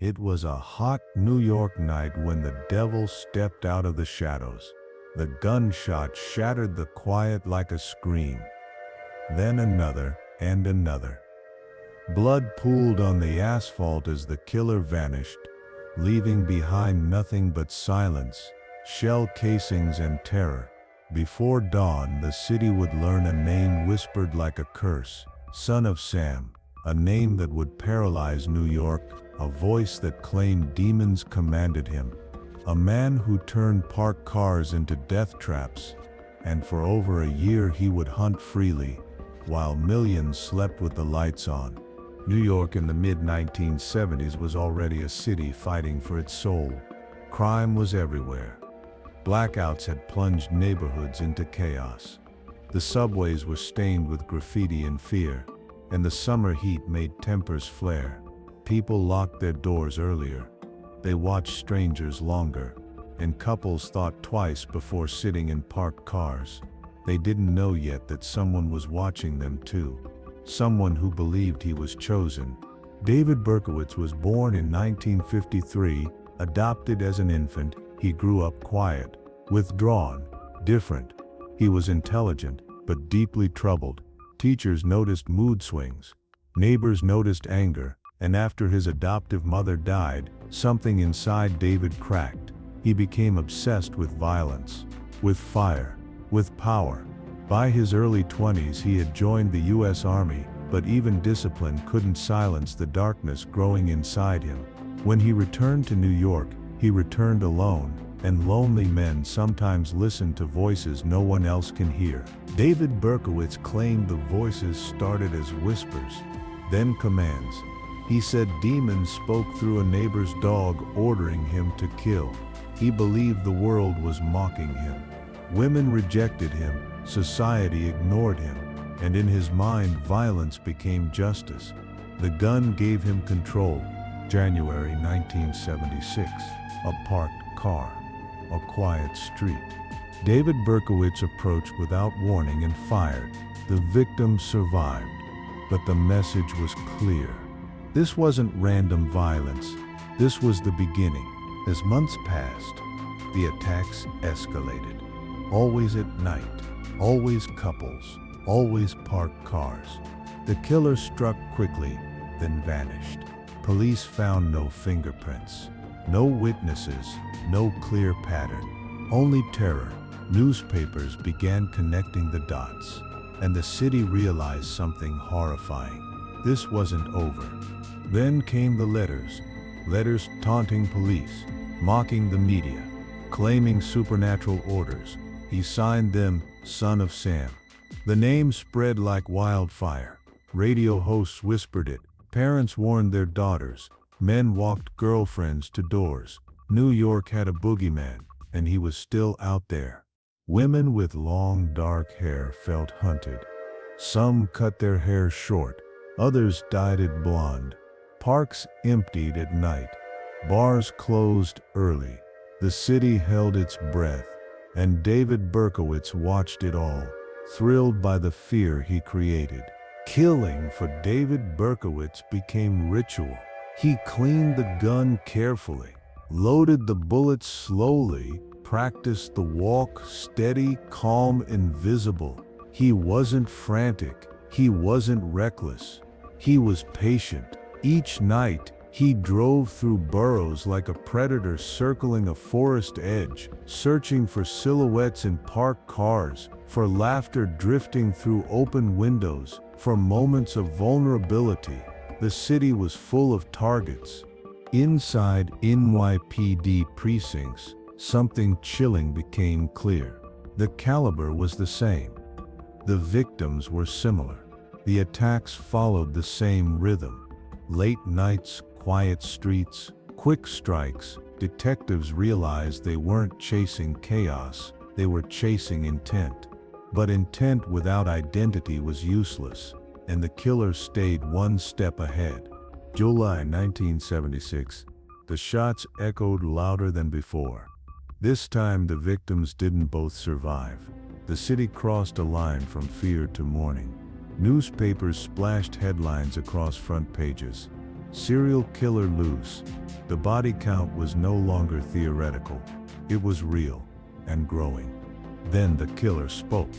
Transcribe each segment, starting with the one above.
It was a hot New York night when the devil stepped out of the shadows. The gunshot shattered the quiet like a scream. Then another and another. Blood pooled on the asphalt as the killer vanished, leaving behind nothing but silence, shell casings and terror. Before dawn, the city would learn a name whispered like a curse, Son of Sam, a name that would paralyze New York, a voice that claimed demons commanded him, a man who turned parked cars into death traps, and for over a year he would hunt freely, while millions slept with the lights on. New York in the mid-1970s was already a city fighting for its soul. Crime was everywhere. Blackouts had plunged neighborhoods into chaos. The subways were stained with graffiti and fear, and the summer heat made tempers flare. People locked their doors earlier. They watched strangers longer, and couples thought twice before sitting in parked cars. They didn't know yet that someone was watching them too. Someone who believed he was chosen. David Berkowitz was born in 1953, adopted as an infant. He grew up quiet, withdrawn, different. He was intelligent, but deeply troubled. Teachers noticed mood swings. Neighbors noticed anger, and after his adoptive mother died, something inside David cracked. He became obsessed with violence, with fire, with power. By his early 20s, he had joined the U.S. Army, but even discipline couldn't silence the darkness growing inside him. When he returned to New York, he returned alone, and lonely men sometimes listen to voices no one else can hear. David Berkowitz claimed the voices started as whispers, then commands. He said demons spoke through a neighbor's dog ordering him to kill. He believed the world was mocking him. Women rejected him, society ignored him, and in his mind violence became justice. The gun gave him control. January 1976, a parked car, a quiet street. David Berkowitz approached without warning and fired. The victim survived, but the message was clear. This wasn't random violence. This was the beginning. As months passed, the attacks escalated. Always at night, always couples, always parked cars. The killer struck quickly, then vanished. Police found no fingerprints, no witnesses, no clear pattern, only terror. Newspapers began connecting the dots, and the city realized something horrifying. This wasn't over. Then came the letters taunting police, mocking the media, claiming supernatural orders. He signed them, Son of Sam. The name spread like wildfire. Radio hosts whispered it. Parents warned their daughters. Men walked girlfriends to doors. New York had a boogeyman, and he was still out there. Women with long dark hair felt hunted. Some cut their hair short, others dyed it blonde. Parks emptied at night. Bars closed early. The city held its breath, and David Berkowitz watched it all, thrilled by the fear he created. Killing for David Berkowitz became ritual. He cleaned the gun carefully, loaded the bullets slowly, practiced the walk steady, calm, invisible. He wasn't frantic. He wasn't reckless. He was patient. Each night, he drove through boroughs like a predator circling a forest edge, searching for silhouettes in parked cars, for laughter drifting through open windows, for moments of vulnerability. The city was full of targets. Inside NYPD precincts, something chilling became clear. The caliber was the same. The victims were similar. The attacks followed the same rhythm. Late nights, quiet streets, quick strikes. Detectives realized they weren't chasing chaos, they were chasing intent. But intent without identity was useless, and the killer stayed one step ahead. July 1976, the shots echoed louder than before. This time the victims didn't both survive. The city crossed a line from fear to mourning. Newspapers splashed headlines across front pages. Serial killer loose. The body count was no longer theoretical. It was real and growing. Then the killer spoke.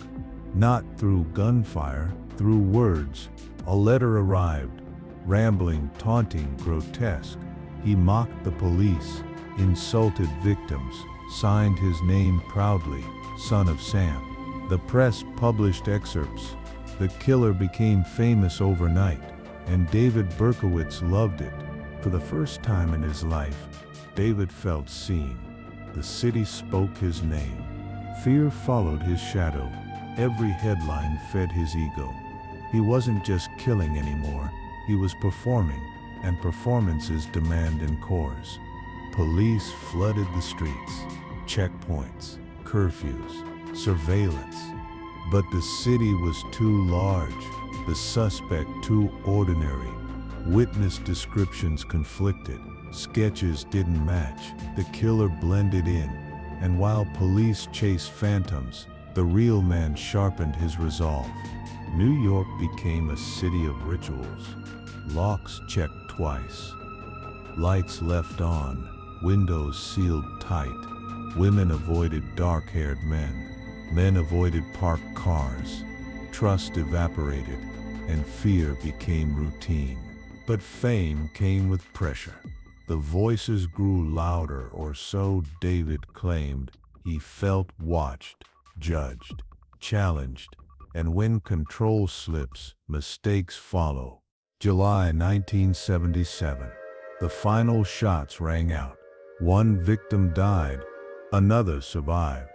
Not through gunfire, through words. A letter arrived, rambling, taunting, grotesque. He mocked the police, insulted victims, signed his name proudly, Son of Sam. The press published excerpts. The killer became famous overnight, and David Berkowitz loved it. For the first time in his life, David felt seen. The city spoke his name. Fear followed his shadow. Every headline fed his ego. He wasn't just killing anymore, he was performing, and performances demand encores. Police flooded the streets, checkpoints, curfews, surveillance. But the city was too large, the suspect too ordinary. Witness descriptions conflicted, sketches didn't match, the killer blended in, and while police chased phantoms, the real man sharpened his resolve. New York became a city of rituals. Locks checked twice, lights left on, windows sealed tight. Women avoided dark-haired men. Men avoided parked cars. Trust evaporated, and fear became routine. But fame came with pressure. The voices grew louder, or so David claimed. He felt watched, judged, challenged, and when control slips, mistakes follow. July 1977. The final shots rang out. One victim died, another survived.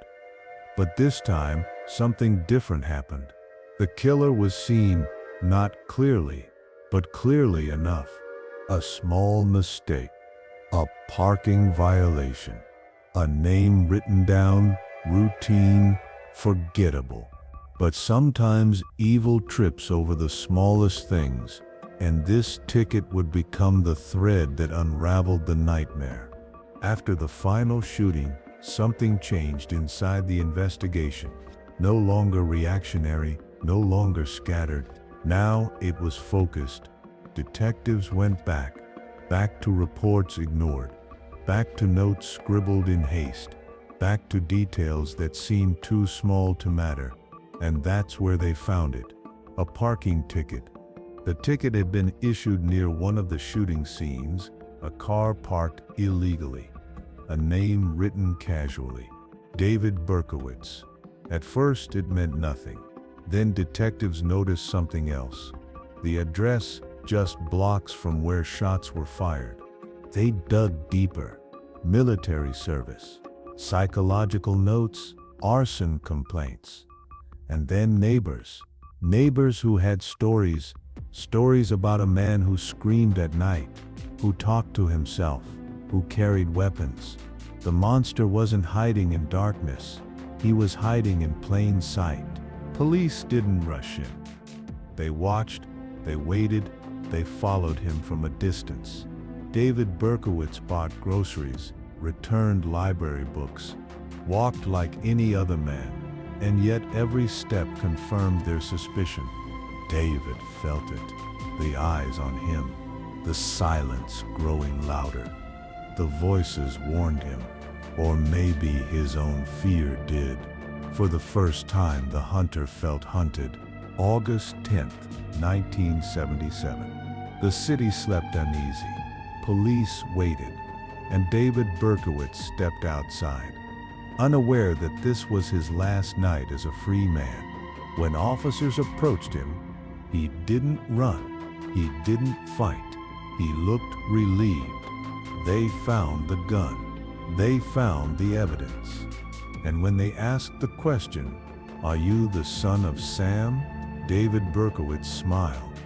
But this time, something different happened. The killer was seen, not clearly, but clearly enough. A small mistake, a parking violation, a name written down, routine, forgettable. But sometimes evil trips over the smallest things, and this ticket would become the thread that unraveled the nightmare. After the final shooting, something changed inside the investigation. No longer reactionary, no longer scattered. Now it was focused. Detectives went back to reports ignored, back to notes scribbled in haste, back to details that seemed too small to matter. And that's where they found it. A parking ticket. The ticket had been issued near one of the shooting scenes, a car parked illegally. A name written casually. David Berkowitz. At first it meant nothing. Then detectives noticed something else. The address, just blocks from where shots were fired. They dug deeper. Military service, psychological notes, arson complaints. And then neighbors who had stories about a man who screamed at night, who talked to himself, who carried weapons. The monster wasn't hiding in darkness, he was hiding in plain sight. Police didn't rush in. They watched, they waited, they followed him from a distance. David Berkowitz bought groceries, returned library books, walked like any other man. And yet every step confirmed their suspicion. David felt it, the eyes on him, the silence growing louder. The voices warned him, or maybe his own fear did. For the first time, the hunter felt hunted. August 10th, 1977. The city slept uneasy. Police waited, and David Berkowitz stepped outside, unaware that this was his last night as a free man. When officers approached him, he didn't run, he didn't fight, he looked relieved. They found the gun, they found the evidence. And when they asked the question, "Are you the son of Sam?" David Berkowitz smiled.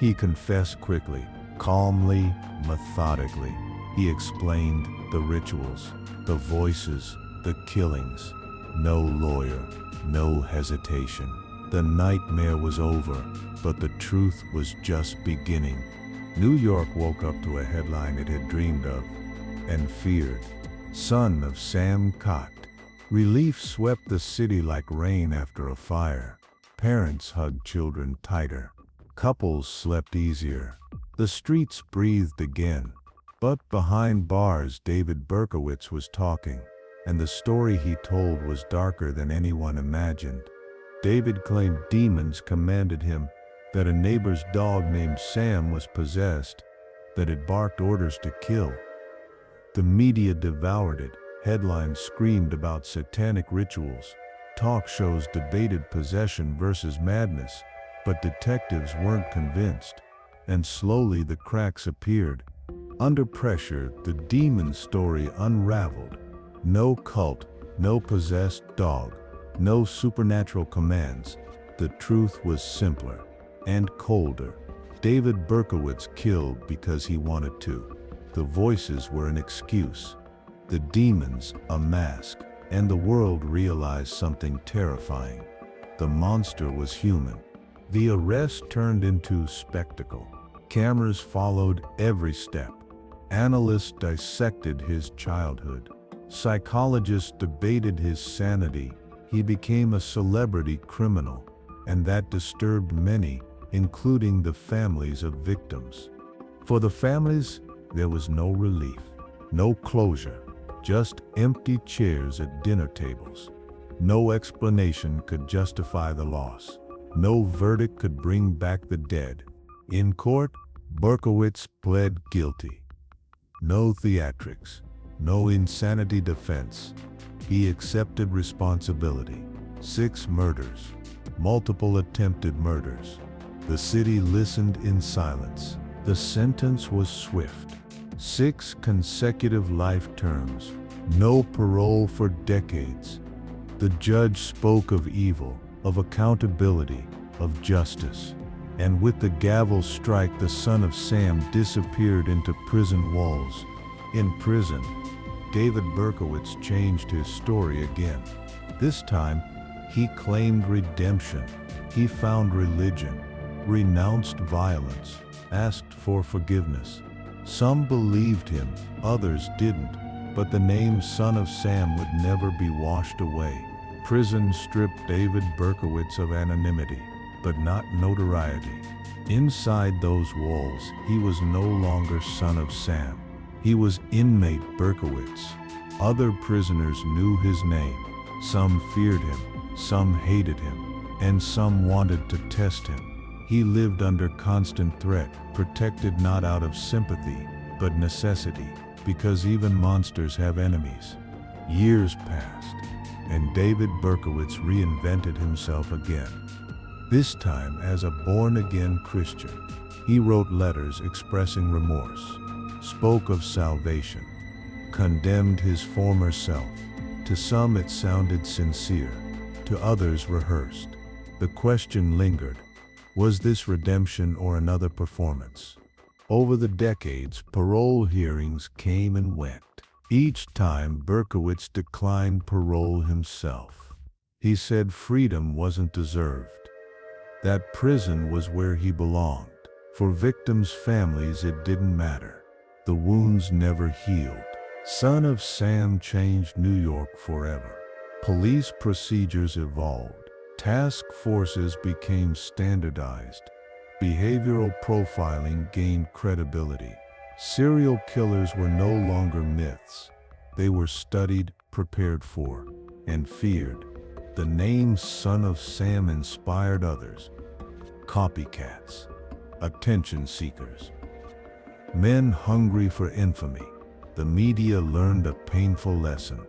He confessed quickly, calmly, methodically. He explained the rituals, the voices, the killings. No lawyer, no hesitation. The nightmare was over, but the truth was just beginning. New York woke up to a headline it had dreamed of and feared. Son of Sam caught. Relief swept the city like rain after a fire. Parents hugged children tighter. Couples slept easier. The streets breathed again. But behind bars, David Berkowitz was talking, and the story he told was darker than anyone imagined. David claimed demons commanded him, that a neighbor's dog named Sam was possessed, that it barked orders to kill. The media devoured it. Headlines screamed about satanic rituals. Talk shows debated possession versus madness, but detectives weren't convinced. And slowly the cracks appeared. Under pressure, the demon story unraveled. No cult, no possessed dog, no supernatural commands. The truth was simpler and colder. David Berkowitz killed because he wanted to. The voices were an excuse, the demons a mask, and the world realized something terrifying. The monster was human. The arrest turned into spectacle. Cameras followed every step. Analysts dissected his childhood. Psychologists debated his sanity. He became a celebrity criminal, and that disturbed many, including the families of victims. For the families, there was no relief, no closure, just empty chairs at dinner tables. No explanation could justify the loss. No verdict could bring back the dead. In court, Berkowitz pled guilty. No theatrics, no insanity defense. He accepted responsibility. 6 murders, multiple attempted murders. The city listened in silence. The sentence was swift. 6 consecutive life terms, no parole for decades. The judge spoke of evil, of accountability, of justice. And with the gavel strike, the son of Sam disappeared into prison walls. In prison, David Berkowitz changed his story again. This time, he claimed redemption. He found religion, renounced violence, asked for forgiveness. Some believed him, others didn't, but the name Son of Sam would never be washed away. Prison stripped David Berkowitz of anonymity, but not notoriety. Inside those walls, he was no longer Son of Sam. He was inmate Berkowitz. Other prisoners knew his name. Some feared him, some hated him, and some wanted to test him. He lived under constant threat, protected not out of sympathy, but necessity, because even monsters have enemies. Years passed, and David Berkowitz reinvented himself again. This time as a born-again Christian. He wrote letters expressing remorse, spoke of salvation, condemned his former self. To some it sounded sincere, to others rehearsed. The question lingered, was this redemption or another performance? Over the decades, parole hearings came and went. Each time Berkowitz declined parole himself. He said freedom wasn't deserved, that prison was where he belonged. For victims' families it didn't matter. The wounds never healed. Son of Sam changed New York forever. Police procedures evolved. Task forces became standardized. Behavioral profiling gained credibility. Serial killers were no longer myths. They were studied, prepared for, and feared. The name Son of Sam inspired others. Copycats, attention seekers, men hungry for infamy. The media learned a painful lesson.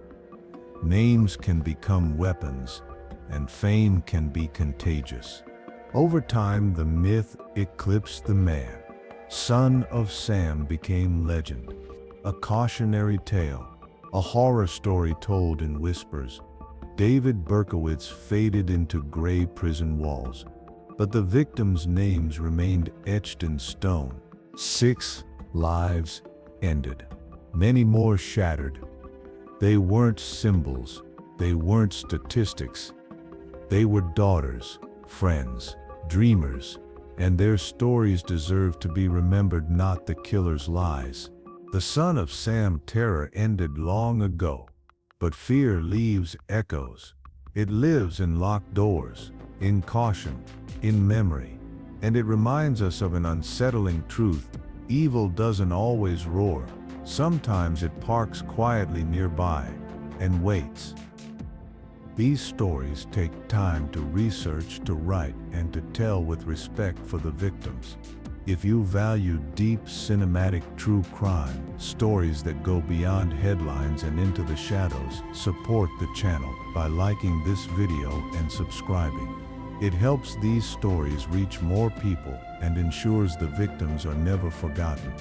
Names can become weapons, and fame can be contagious. Over time, the myth eclipsed the man. Son of Sam became legend, a cautionary tale, a horror story told in whispers. David Berkowitz faded into gray prison walls, but the victims' names remained etched in stone. 6 lives ended. Many more shattered. They weren't symbols. They weren't statistics. They were daughters, friends, dreamers, and their stories deserve to be remembered, not the killer's lies. The Son of Sam terror ended long ago, but fear leaves echoes. It lives in locked doors, in caution, in memory, and it reminds us of an unsettling truth. Evil doesn't always roar. Sometimes it parks quietly nearby and waits. These stories take time to research, to write, and to tell with respect for the victims. If you value deep cinematic true crime, stories that go beyond headlines and into the shadows, support the channel by liking this video and subscribing. It helps these stories reach more people and ensures the victims are never forgotten.